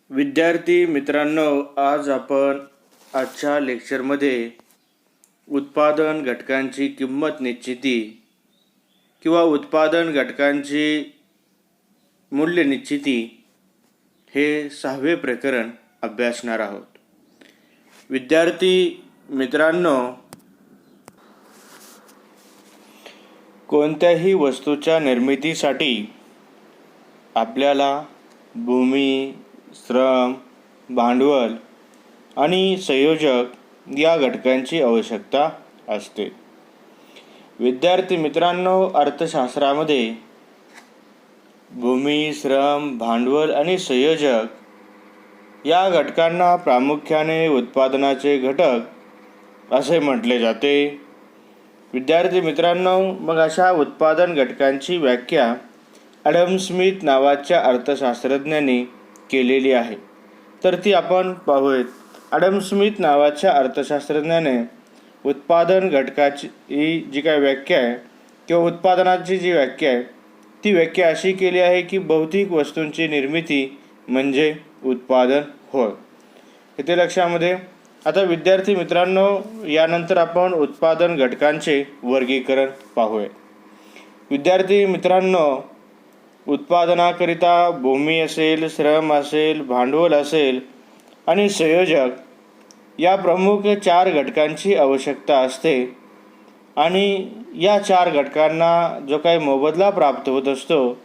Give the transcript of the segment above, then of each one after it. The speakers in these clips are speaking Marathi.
विद्यार्थी मित्रांनो, आज आपण आजच्या लेक्चरमध्ये उत्पादन घटकांची किंमत निश्चिती किंवा उत्पादन घटकांची मूल्य निश्चिती हे 6वे प्रकरण अभ्यासणार आहोत. विद्यार्थी मित्रांनो, कोणत्याही वस्तूच्या निर्मितीसाठी आपल्याला भूमी, श्रम, भांडवल आणि संयोजक या घटकांची आवश्यकता असते. विद्यार्थी मित्रांनो, अर्थशास्त्रामध्ये भूमी, श्रम, भांडवल आणि संयोजक या घटकांना प्रामुख्याने उत्पादनाचे घटक असे म्हटले जाते. विद्यार्थी मित्रांनो, मग अशा उत्पादन घटकांची व्याख्या ॲडम स्मिथ नावाच्या अर्थशास्त्रज्ञांनी केलेली आहे, तर ती आपण पाहूयात. ॲडम स्मिथ नावाच्या अर्थशास्त्रज्ञाने उत्पादन घटकाची जी काय व्याख्या आहे किंवा उत्पादनाची जी व्याख्या आहे ती व्याख्या अशी केली आहे की भौतिक वस्तूंची निर्मिती म्हणजे उत्पादन होय. इथे लक्षामध्ये. आता विद्यार्थी मित्रांनो, यानंतर आपण उत्पादन घटकांचे वर्गीकरण पाहूया. विद्यार्थी मित्रांनो, उत्पादनाकरिता भूमी असेल, श्रम असेल, भांडवल असेल आणि संयोजक या प्रमुख 4 घटकांची आवश्यकता असते. आणि या 4 घटकांना जो काही मोबदला प्राप्त होत असतो,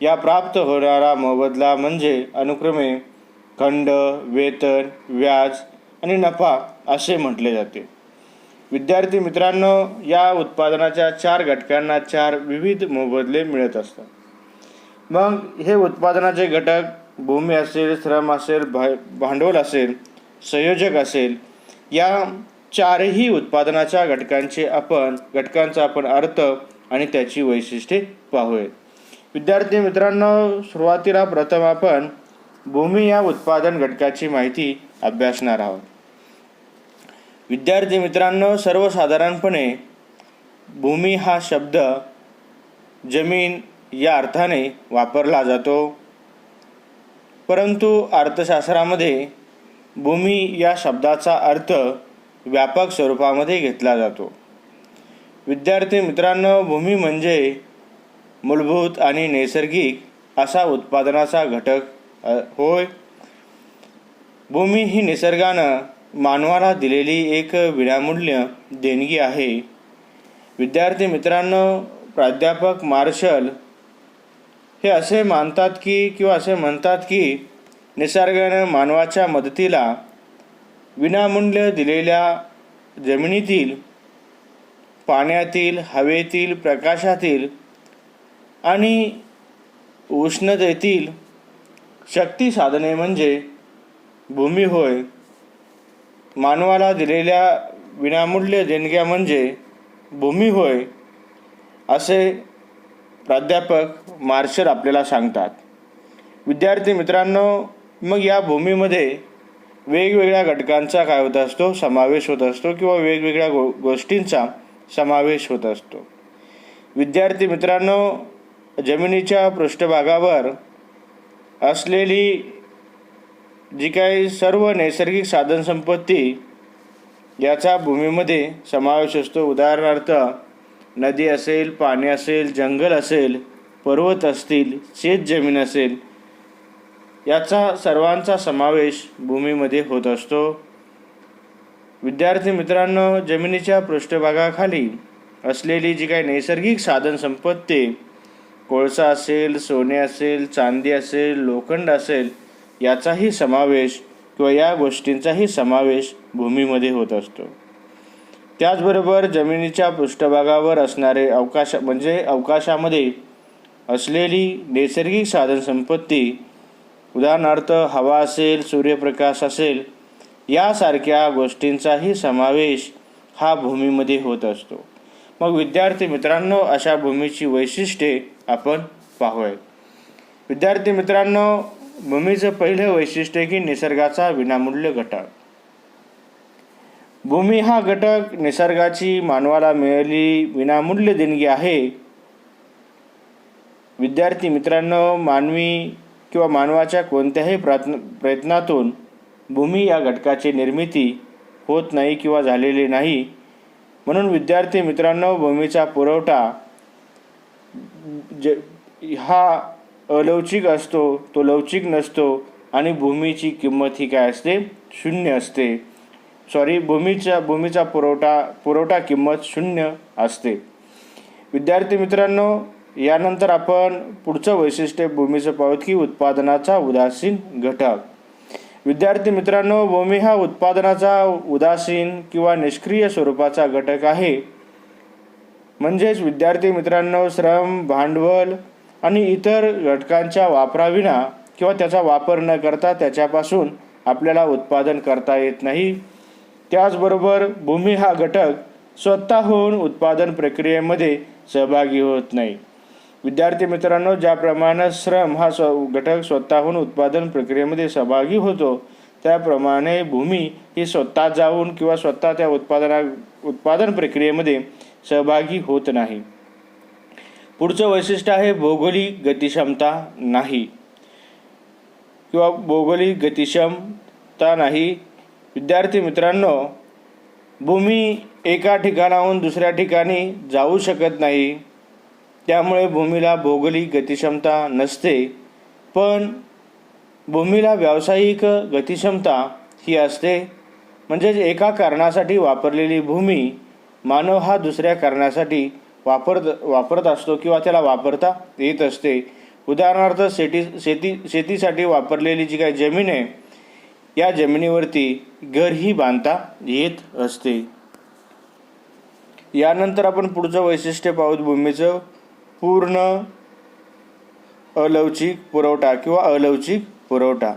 या प्राप्त होणारा मोबदला म्हणजे अनुक्रमे खंड, वेतन, व्याज आणि नफा असे म्हटले जाते. विद्यार्थी मित्रांनो, या उत्पादनाच्या 4 घटकांना 4 विविध मोबदले मिळत असतात. मग हे उत्पादनाचे घटक भूमी असेल, श्रम असेल, भांडवल असेल, संयोजक असेल, या 4ही उत्पादनाच्या घटकांचा आपण अर्थ आणि त्याची वैशिष्ट्ये पाहूया. विद्यार्थी मित्रांनो, सुरुवातीला प्रथम आपण भूमी या उत्पादन घटकाची माहिती अभ्यासणार आहोत. विद्यार्थी मित्रांनो, सर्वसाधारणपणे भूमी हा शब्द जमीन या अर्थाने वापरला जातो, परंतु अर्थशास्त्रामध्ये भूमी या शब्दाचा अर्थ व्यापक स्वरूपामध्ये घेतला जातो. विद्यार्थी मित्रांनो, भूमी म्हणजे मूलभूत आणि नैसर्गिक असा उत्पादनाचा घटक होय. भूमी ही निसर्गानं मानवाला दिलेली एक विनामूल्य देणगी आहे. विद्यार्थी मित्रांनो, प्राध्यापक मार्शल हे असे म्हणतात की निसर्गाने मानवाच्या मदतीला विनामूल्य दिलेल्या जमिनीतील, पाण्यातील, हवेतील, प्रकाशातील आणि उष्णतेतील शक्ती साधने म्हणजे भूमी होय. मानवाला दिलेल्या विनामूल्य देणग्या म्हणजे भूमी होय, असे प्राध्यापक मार्शल आपल्याला सांगतात. विद्यार्थी मित्रांनो, मग या भूमीमध्ये वेगवेगळ्या घटकांचा समावेश होत असतो किंवा वेगवेगळ्या गोष्टींचा समावेश होत असतो. विद्यार्थी मित्रांनो, जमिनीच्या पृष्ठभागावर असलेली जी काही सर्व नैसर्गिक साधनसंपत्ती याचा भूमीमध्ये समावेश असतो. उदाहरणार्थ नदी असेल, पाणी असेल, जंगल असेल, पर्वत असतील, शेतजमीन असेल, याचा सर्वांचा समावेश भूमीमध्ये होत असतो. विद्यार्थी मित्रांनो, जमिनीच्या पृष्ठभागाखाली असलेली जी काही नैसर्गिक साधनसंपत्ती, कोळसा असेल, सोने असेल, चांदी असेल, लोखंड असेल, याचाही समावेश किंवा या गोष्टींचाही समावेश भूमीमध्ये होत असतो. त्याचबरोबर जमिनीच्या पृष्ठभागावर असणारे अवकाशामध्ये असलेली नैसर्गिक साधनसंपत्ती, उदाहरणार्थ हवा असेल, सूर्यप्रकाश असेल, यासारख्या गोष्टींचाही समावेश हा भूमीमध्ये होत असतो. मग विद्यार्थी मित्रांनो, अशा भूमीची वैशिष्ट्ये आपण पाहूयात. विद्यार्थी मित्रांनो, भूमीचं पहिलं वैशिष्ट्य की निसर्गाचा विनामूल्य घटक. भूमी हा घटक निसर्गाची मानवाला मिळालेली विनामूल्य देणगी आहे. विद्यार्थी मित्रांनो, मानवी किंवा मानवाच्या कोणत्याही प्रयत्नातून भूमी या घटकाची निर्मिती होत नाही किंवा झालेली नाही. म्हणून विद्यार्थी मित्रांनो, भूमीचा पुरवठा हा अलौकिक असतो, तो लवचिक नसतो आणि भूमीची किंमत ही काय असते? शून्य असते. भूमीचा पुरवठा किंमत शून्य असते. विद्यार्थी मित्रांनो, यानंतर आपण पुढचं वैशिष्ट्य भूमीचं पाहूत की उत्पादनाचा उदासीन घटक. विद्यार्थी मित्रांनो, भूमी हा उत्पादनाचा उदासीन किंवा निष्क्रिय स्वरूपाचा घटक आहे. म्हणजेच विद्यार्थी मित्रांनो, श्रम, भांडवल आणि इतर घटकांच्या वापराविना किंवा त्याचा वापर न करता त्याच्यापासून आपल्याला उत्पादन करता येत नाही. त्याचबरोबर भूमी हा घटक स्वतःहून उत्पादन प्रक्रियेमध्ये सहभागी होत नाही. विद्यार्थी मित्रांनो, ज्याप्रमाणे श्रम हा घटक स्वतःहून उत्पादन प्रक्रियेमध्ये सहभागी होतो, त्याप्रमाणे भूमी ही स्वतः जाऊन किंवा स्वतः त्या उत्पादन प्रक्रियेमध्ये सहभागी होत नाही. पुढचं वैशिष्ट्य आहे भौगोलिक गतिक्षमता नाही किंवा भौगोलिक गतिक्षमता नाही. विद्यार्थी मित्रांनो, भूमी एका ठिकाणाहून दुसऱ्या ठिकाणी जाऊ शकत नाही, त्यामुळे भूमीला भौगोलिक गतिक्षमता नसते. पण भूमीला व्यावसायिक गतिक्षमता ही असते. म्हणजेच एका कारणासाठी वापरलेली भूमी मानव हा दुसऱ्या कारणासाठी वापरत असतो किंवा त्याला वापरता येत असते. उदाहरणार्थ शेतीसाठी वापरलेली जी काही जमीन आहे, या जमिनीवरती घरही बांधता येत असते. यानंतर आपण पुढचं वैशिष्ट्य पाहूत भूमीचं पूर्ण अलौकिक पुरवठा किंवा अलौकिक पुरवठा.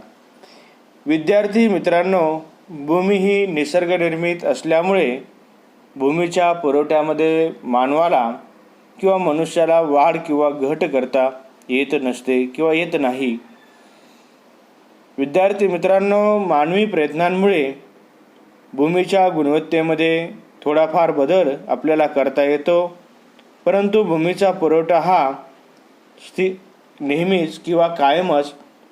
विद्यार्थी मित्रांनो, भूमी ही निसर्गनिर्मित असल्यामुळे भूमीच्या पुरवठ्यामध्ये मानवाला किंवा मनुष्याला वाढ किंवा घट करता येत नसते किंवा येत नाही. विद्यार्थी मित्रांनो, मानवी प्रयत्नांमुळे भूमीच्या गुणवत्तेमध्ये थोडाफार बदल आपल्याला करता येतो, परंतु भूमीचा पुरवठा हा नेहमीच किंवा कायमच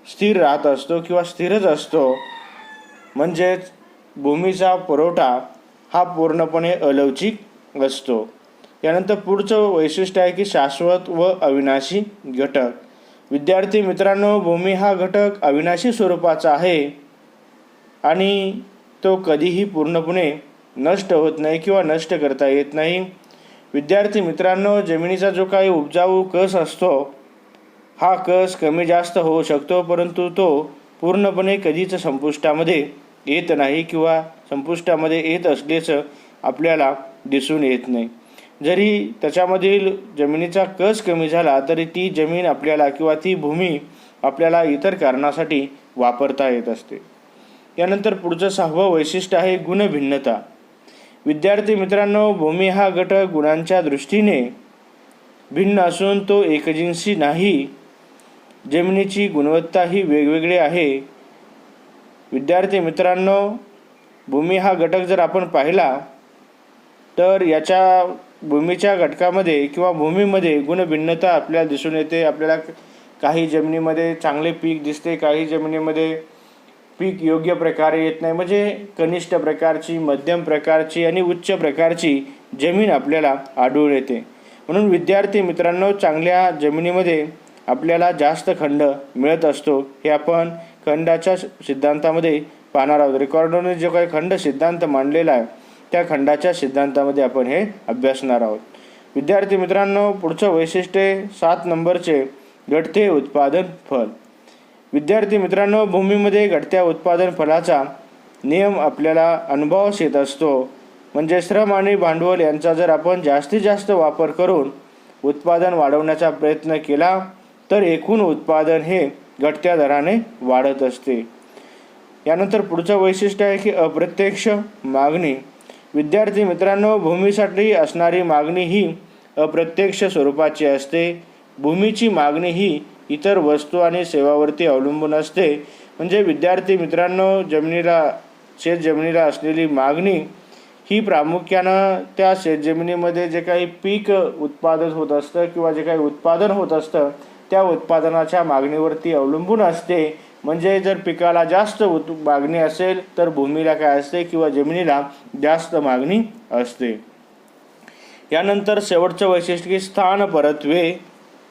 स्थिर राहत असतो किंवा स्थिरच असतो. म्हणजेच भूमीचा पुरवठा हा पूर्णपणे अलौकिक असतो. यानंतर पुढचं वैशिष्ट्य आहे की शाश्वत व अविनाशी घटक. विद्यार्थी मित्रांनो, भूमी हा घटक अविनाशी स्वरूपाचा आहे आणि तो कधीही पूर्णपणे नष्ट होत नाही किंवा नष्ट करता येत नाही. विद्यार्थी मित्रांनो, जमिनीचा जो काही उपजाऊ कस असतो, हा कस कमी जास्त होऊ शकतो, परंतु तो पूर्णपणे कधीच संपुष्टामध्ये येत नाही किंवा संपुष्टामध्ये येत असल्याचं आपल्याला दिसून येत नाही. जरी त्याच्यामधील जमिनीचा कस कमी झाला तरी ती जमीन आपल्याला किंवा ती भूमी आपल्याला इतर कारणासाठी वापरता येत असते. यानंतर पुढचं 6वं वैशिष्ट्य आहे गुणभिन्नता. विद्यार्थी मित्रांनो, भूमी हा घटक गुणांच्या दृष्टीने भिन्न असून तो एकजिन्सी नाही. जमिनीची गुणवत्ता ही वेगवेगळी आहे. विद्यार्थी मित्रांनो, भूमी हा घटक जर आपण पाहिला तर याच्या भूमीच्या घटकामध्ये किंवा भूमीमध्ये गुणभिन्नता आपल्याला दिसून येते. आपल्याला काही जमिनीमध्ये चांगले पीक दिसते, काही जमिनीमध्ये पीक योग्य प्रकारे येत नाही. म्हणजे कनिष्ठ प्रकारची, मध्यम प्रकारची आणि उच्च प्रकारची जमीन आपल्याला आढळून येते. म्हणून विद्यार्थी मित्रांनो, चांगल्या जमिनीमध्ये आपल्याला जास्त खंड मिळत असतो. हे आपण खंडाच्या सिद्धांतामध्ये पाहणार आहोत. रिकॉर्डरने जो काही खंड सिद्धांत मांडलेला आहे, त्या खंडाच्या सिद्धांतामध्ये आपण हे अभ्यासणार आहोत. विद्यार्थी मित्रांनो, पुढचं वैशिष्ट्य 7 नंबरचे घटते उत्पादन फल. विद्यार्थी मित्रांनो, भूमीमध्ये घटत्या उत्पादन फलाचा नियम आपल्याला अनुभवास येत असतो. म्हणजे श्रम आणि भांडवल यांचा जर आपण जास्तीत जास्त वापर करून उत्पादन वाढवण्याचा प्रयत्न केला तर एकूण उत्पादन हे घटत्या दराने वाढत असते. यानंतर पुढचं वैशिष्ट्य आहे की अप्रत्यक्ष मागणी. विद्यार्थी मित्रांनो, भूमीसाठी असणारी मागणी ही अप्रत्यक्ष स्वरूपाची असते. भूमीची मागणी ही इतर वस्तू आणि सेवावरती अवलंबून असते. म्हणजे विद्यार्थी मित्रांनो, शेतजमिनीला असलेली मागणी ही प्रामुख्यानं त्या शेतजमिनीमध्ये जे काही पीक उत्पादन होत असतं किंवा जे काही उत्पादन होत असतं त्या उत्पादनाच्या मागणीवरती अवलंबून असते. म्हणजे जर पिकाला जास्त मागणी असेल तर भूमीला काय असते किंवा जमिनीला जास्त मागणी असते. यानंतर शेवटचं वैशिष्ट्य की स्थान परत्वे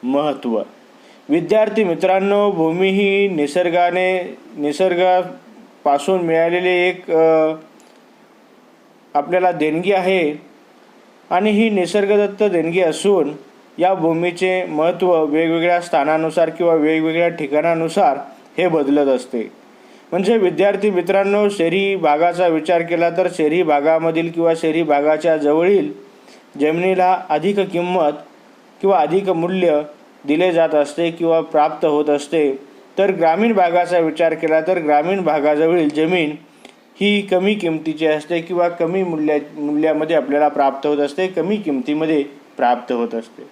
महत्त्व. विद्यार्थी मित्रांनो, भूमी ही निसर्गापासून मिळालेली एक आपल्याला देणगी आहे आणि ही निसर्गदत्त देणगी असून या भूमीचे महत्त्व वेगवेगळ्या स्थानानुसार किंवा वेगवेगळ्या ठिकाणानुसार हे बदलत असते. म्हणजे विद्यार्थी मित्रांनो, शहरी भागाचा विचार केला तर शहरी भागामधील किंवा शहरी भागाच्या जवळील जमिनीला अधिक किंमत किंवा अधिक मूल्य दिले जात असते किंवा प्राप्त होत असते. तर ग्रामीण भागाचा विचार केला तर ग्रामीण भागाजवळील जमीन ही कमी किमतीची असते किंवा कमी मूल्यामध्ये आपल्याला प्राप्त होत असते, कमी किमतीमध्ये प्राप्त होत असते.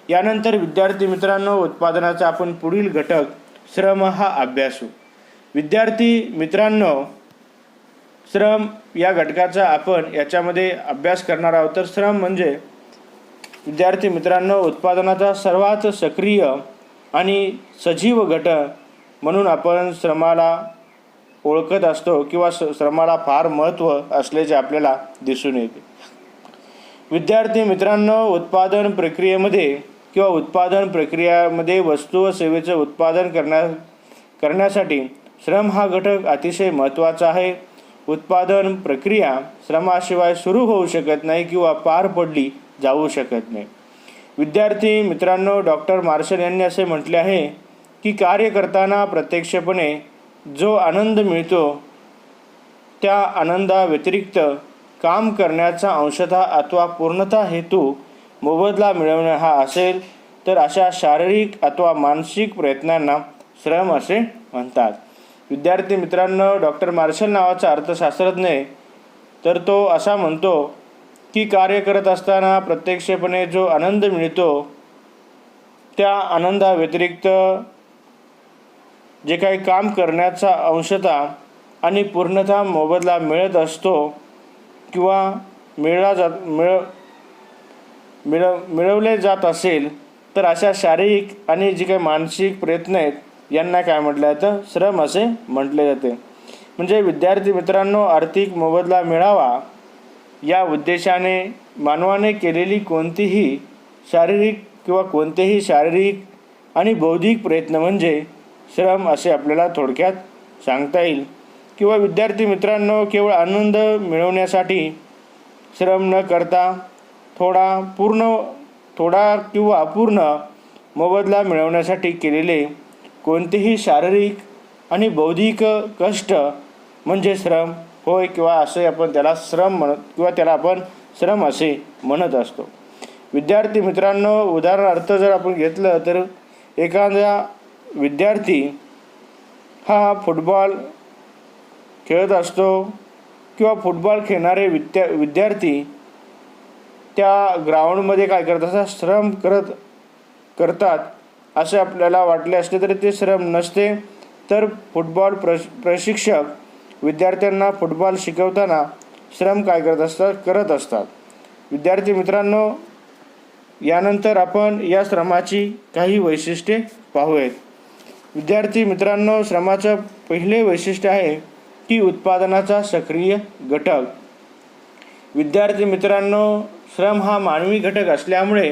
यानंतर विद्यार्थी मित्रांनो, उत्पादनाचा आपण पुढील घटक श्रम हा अभ्यासू. विद्यार्थी मित्रांनो, श्रम या घटकाचा आपण याच्यामध्ये अभ्यास करणार आहोत. तर श्रम म्हणजे विद्यार्थी मित्रांनो उत्पादनाचा सर्वात सक्रिय आणि सजीव घटक म्हणून आपण श्रमाला ओळखत असतो किंवा श्रमाला फार महत्त्व असल्याचे आपल्याला दिसून येते. विद्यार्थी मित्रांनो, उत्पादन प्रक्रियेमध्ये वस्तू व सेवेचं उत्पादन करण्यासाठी श्रम हा घटक अतिशय महत्त्वाचा आहे. उत्पादन प्रक्रिया श्रमाशिवाय सुरू होऊ शकत नाही किंवा पार पडली जाऊ शकत नाही. विद्यार्थी मित्रांनो, डॉक्टर मार्शल यांनी असे म्हटले आहे की कार्य करताना प्रत्यक्षपणे जो आनंद मिळतो त्या आनंदाव्यतिरिक्त काम करण्याचा अंशतः अथवा पूर्णतः हेतू मोबदला मिळवणे हा असेल तर अशा शारीरिक अथवा मानसिक प्रयत्नांना श्रम असे म्हणतात. विद्यार्थी मित्रांनो, डॉक्टर मार्शल नावाचा अर्थशास्त्रज्ञ तर तो असा म्हणतो की कार्य करत असताना प्रत्यक्षपणे जो आनंद मिळतो त्या आनंदाव्यतिरिक्त जे काही काम करण्याचा अंशतः आणि पूर्णतः मोबदला मिळत असतो किंवा मिळवले जात असेल तर अशा शारीरिक आणि जे काही मानसिक प्रयत्न आहेत यांना काय म्हटलं जातं, श्रम असे म्हटले जाते. म्हणजे विद्यार्थी मित्रांनो, आर्थिक मोबदला मिळावा या उद्देशाने मानवाने केलेली कोणतेही शारीरिक आणि बौद्धिक प्रयत्न म्हणजे श्रम असे आपल्याला थोडक्यात सांगता येईल. किंवा विद्यार्थी मित्रांनो, केवळ आनंद मिळवण्यासाठी श्रम न करता थोडा किंवा अपूर्ण मोबदला मिळवण्यासाठी केलेले कोणतेही शारीरिक आणि बौद्धिक कष्ट म्हणजे श्रम होय किंवा असे आपण त्याला श्रम असे म्हणत असतो. विद्यार्थी मित्रांनो, उदाहरणार्थ जर आपण घेतलं तर एखादा विद्यार्थी हा फुटबॉल खेळत असतो किंवा फुटबॉल खेळणारे विद्यार्थी त्या ग्राउंडमध्ये काय करत असतात, श्रम करतात असे आपल्याला वाटले असते तरी ते श्रम नसते. तर फुटबॉल प्रशिक्षक विद्यार्थ्यांना फुटबॉल शिकवताना श्रम काय करत असतात. विद्यार्थी मित्रांनो, यानंतर आपण या श्रमाची काही वैशिष्ट्ये पाहूयात. विद्यार्थी मित्रांनो, श्रमाचं पहिले वैशिष्ट्य आहे की उत्पादनाचा सक्रिय घटक. विद्यार्थी मित्रांनो, श्रम हा मानवी घटक असल्यामुळे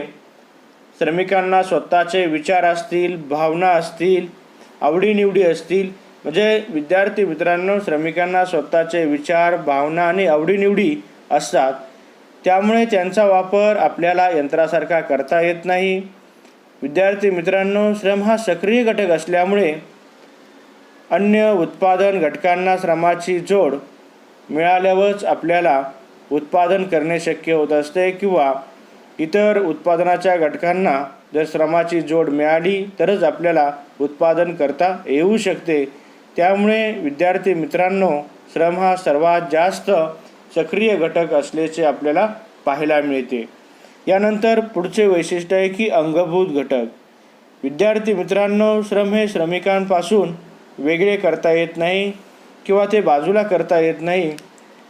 श्रमिकांना स्वतःचे विचार असतील, भावना असतील, आवडीनिवडी असतील. म्हणजे विद्यार्थी मित्रांनो, श्रमिकांना स्वतःचे विचार, भावना आणि आवडीनिवडी असतात. त्यामुळे त्यांचा वापर आपल्याला यंत्रासारखा करता येत नाही. विद्यार्थी मित्रांनो, श्रम हा सक्रिय घटक असल्यामुळे अन्य उत्पादन घटकांना श्रमाची जोड मिळाल्यावरच आपल्याला उत्पादन करणे शक्य होत असते किंवा इतर उत्पादनाच्या घटकांना जर श्रमाची जोड मिळाली तरच आपल्याला उत्पादन करता येऊ शकते. त्यामुळे विद्यार्थी मित्रांनो, श्रम हा सर्वात जास्त सक्रिय घटक असल्याचे आपल्याला पाहायला मिळते. यानंतर पुढचे वैशिष्ट्य आहे की अंगभूत घटक. विद्यार्थी मित्रांनो, श्रम हे श्रमिकांपासून वेगळे करता येत नाही किंवा ते बाजूला करता येत नाही,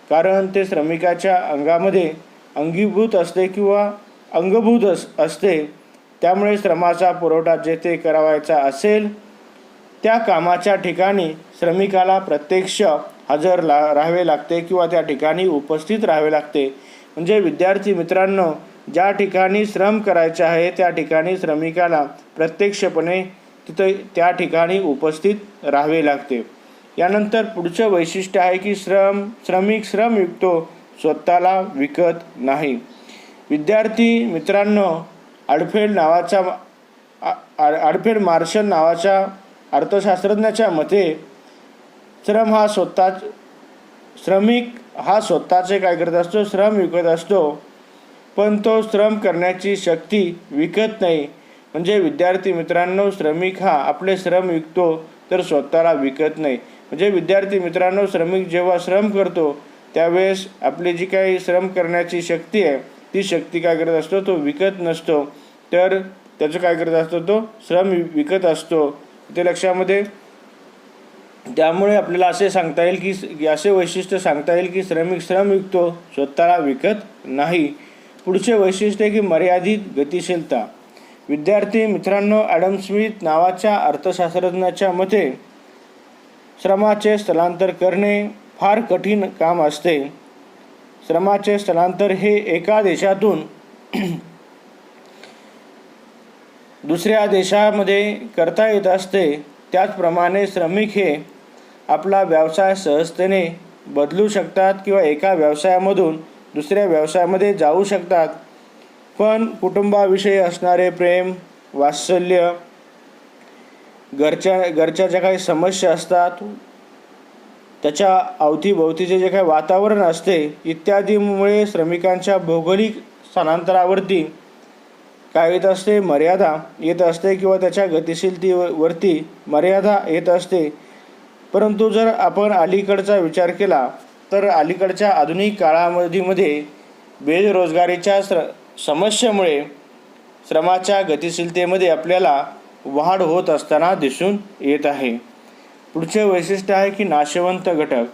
कारण ते श्रमिकाच्या अंगामध्ये अंगीभूत असते किंवा अंगभूत असते. त्यामुळे श्रमाचा पुरवठा जेथे करावायचा असेल त्या कामाच्या ठिकाणी श्रमिकाला प्रत्यक्ष हजर राहावे लागते किंवा त्या ठिकाणी उपस्थित राहावे लागते. म्हणजे विद्यार्थी मित्रांनो, ज्या ठिकाणी श्रम करायचे आहे त्या ठिकाणी श्रमिकाला प्रत्यक्षपणे त्या ठिकाणी उपस्थित राहावे लागते. यानंतर पुढचं वैशिष्ट्य आहे की श्रमिक श्रम विकतो, स्वतःला विकत नाही. विद्यार्थी मित्रांनो, आल्फ्रेड मार्शल नावाच्या अर्थशास्त्रज्ञाच्या मते श्रमिक हा स्वतःचे काय करत असतो, श्रम विकत असतो, पण तो श्रम करण्याची शक्ती विकत नाही. म्हणजे विद्यार्थी मित्रांनो, श्रमिक हा आपले श्रम विकतो तर स्वतःला विकत नाही. म्हणजे विद्यार्थी मित्रांनो, श्रमिक जेव्हा श्रम करतो त्यावेळेस आपली जी काही श्रम करण्याची शक्ती आहे ती शक्ती काय करत असतो, तो विकत नसतो, तर त्याचं काय करत असतो, तो श्रम विकत असतो. ते लक्षामध्ये. त्यामुळे आपल्याला असे सांगता येईल की असे वैशिष्ट्य सांगता येईल की श्रमिक श्रम विकतो, स्वतःला विकत नाही. पुढचे वैशिष्ट्य आहे की मर्यादित गतिशीलता. विद्यार्थी मित्रांनो, ॲडम स्मिथ नावाच्या अर्थशास्त्रज्ञाच्या मते श्रमाचे स्थलांतर करणे फार कठीण काम असते. श्रमाचे स्थलांतर हे एका देशातून दुसऱ्या देशामध्ये करता येत असते. त्याचप्रमाणे श्रमिक हे आपला व्यवसाय सहजतेने बदलू शकतात किंवा एका व्यवसायामधून दुसऱ्या व्यवसायामध्ये जाऊ शकतात. पण कुटुंबाविषयी असणारे प्रेम, वात्सल्य, घरच्या ज्या काही समस्या असतात, त्याच्या अवतीभोवतीचे जे काही वातावरण असते इत्यादीमुळे श्रमिकांच्या भौगोलिक स्थानांतरावरती काय येत असते, मर्यादा येत असते किंवा त्याच्या गतिशीलतेवरती मर्यादा येत असते. परंतु जर आपण अलीकडचा विचार केला तर अलीकडच्या आधुनिक काळामध्ये बेरोजगारीच्या समस्येमुळे श्रमाच्या गतिशीलतेमध्ये आपल्याला वाढ होत असताना दिसून येत आहे. पुढचे वैशिष्ट्य आहे की नाशवंत घटक.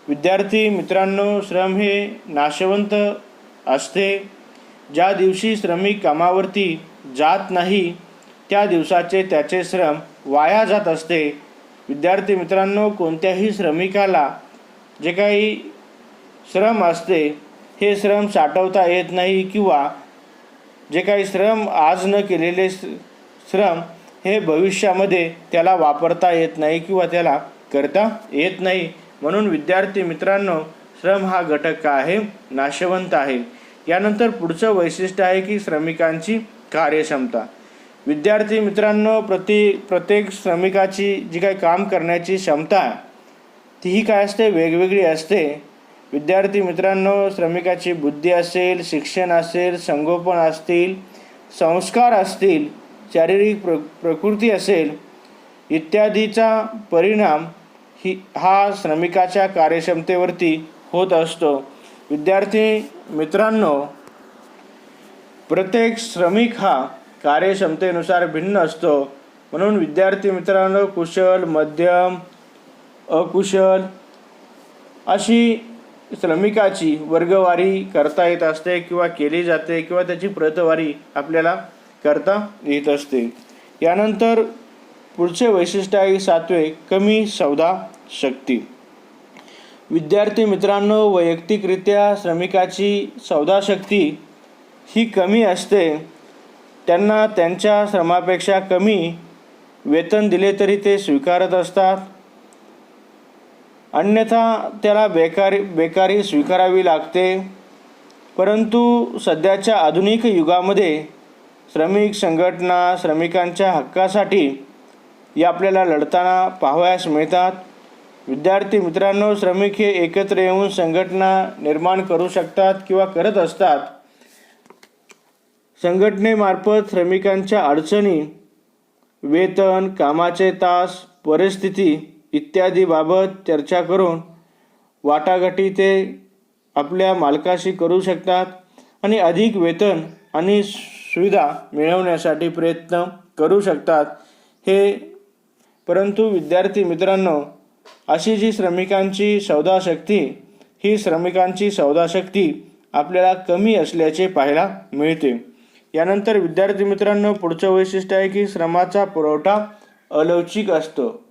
विद्यार्थी मित्रांनो, श्रम हे नाशवंत असते. ज्या दिवशी श्रमिक कामावरती जात नाही त्या दिवसाचे त्याचे श्रम वाया जात असते. विद्यार्थी मित्रांनो, कोणत्याही श्रमिकाला जे काही श्रम असते हे श्रम साठवता येत नाही किंवा जे काही श्रम आज न केलेले श्रम हे भविष्यामध्ये त्याला वापरता येत नाही किंवा त्याला करता येत नाही. म्हणून विद्यार्थी मित्रांनो, श्रम हा घटक काय आहे, नाशवंत आहे. यानंतर पुढचं वैशिष्ट्य आहे की श्रमिकांची कार्यक्षमता. विद्यार्थी मित्रांनो, प्रत्येक श्रमिकाची जी काही काम करण्याची क्षमता तीही काय असते, वेगवेगळी असते. विद्यार्थी मित्रांनो, श्रमिकाची बुद्धी असेल, शिक्षण असेल, संगोपन असतील, संस्कार असतील, शारीरिक प्रकृती असेल इत्यादीचा परिणाम हा श्रमिकाच्या कार्यक्षमतेवरती होत असतो. विद्यार्थी मित्रांनो, प्रत्येक श्रमिक हा कार्यक्षमतेनुसार भिन्न असतो. म्हणून विद्यार्थी मित्रांनो, कुशल, मध्यम, अकुशल अशी श्रमिकाची वर्गवारी करता येत असते किंवा केली जाते किंवा त्याची प्रतवारी आपल्याला करता येत असते. यानंतर पुढचे वैशिष्ट्य आहे 7वे, कमी संवाद शक्ती. विद्यार्थी मित्रांनो, वैयक्तिकरित्या श्रमिकाची संवाद शक्ती ही कमी असते. त्यांना त्यांच्या श्रमापेक्षा कमी वेतन दिले तरी ते स्वीकारत असतात, अन्यथा त्याला बेकारी स्वीकारावी लागते. परंतु सध्याच्या आधुनिक युगामध्ये श्रमिक संघटना श्रमिकांच्या हक्कासाठी या आपल्याला लढताना पाहावयास मिळतात. विद्यार्थी मित्रांनो, श्रमिक हे एकत्र येऊन संघटना निर्माण करू शकतात किंवा करत असतात. संघटनेमार्फत श्रमिकांच्या अडचणी, वेतन, कामाचे तास, परिस्थिती इत्यादी बाबत चर्चा करून वाटाघाटी ते आपल्या मालकाशी करू शकतात आणि अधिक वेतन आणि सुविधा मिळवण्यासाठी प्रयत्न करू शकतात. परंतु विद्यार्थी मित्रांनो, अशी जी श्रमिकांची संवाद शक्ती ही श्रमिकांची संवाद शक्ती आपल्याला कमी असल्याचे पाहायला मिळते. यानंतर विद्यार्थी मित्रांनो, पुढचं वैशिष्ट्य आहे की श्रमाचा पुरवठा अलवचिक असतो.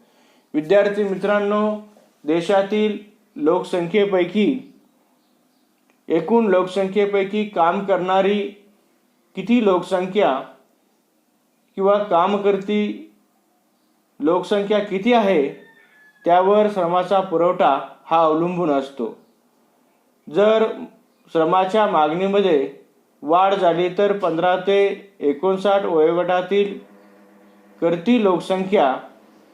विद्यार्थी मित्रांनो, देशातील लोकसंख्येपैकी एकूण लोकसंख्येपैकी काम करणारी किती लोकसंख्या किंवा काम करती लोकसंख्या किती आहे त्यावर श्रमाचा पुरवठा हा अवलंबून असतो. जर श्रमाच्या मागणीमध्ये वाढ झाली तर 15 ते 59 वयोगटातील करती लोकसंख्या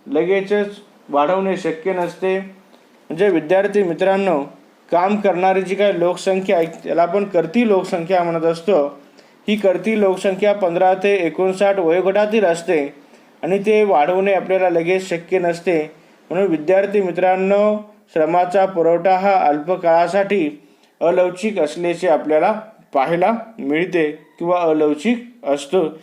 लगेचच वाढवणे शक्य नसते. म्हणजे विद्यार्थी मित्रांनो, काम करणारी जी काही लोकसंख्या आहे त्याला आपण करती लोकसंख्या म्हणत असतो. ही करती लोकसंख्या 15 ते 59 वयोगटातील असते आणि ते वाढवणे आपल्याला लगेच शक्य नसते. म्हणून विद्यार्थी मित्रांनो, श्रमाचा पुरवठा हा अल्पकाळासाठी अलवचिक असल्याचे आपल्याला पाहायला मिळते किंवा अलवचिक असतो.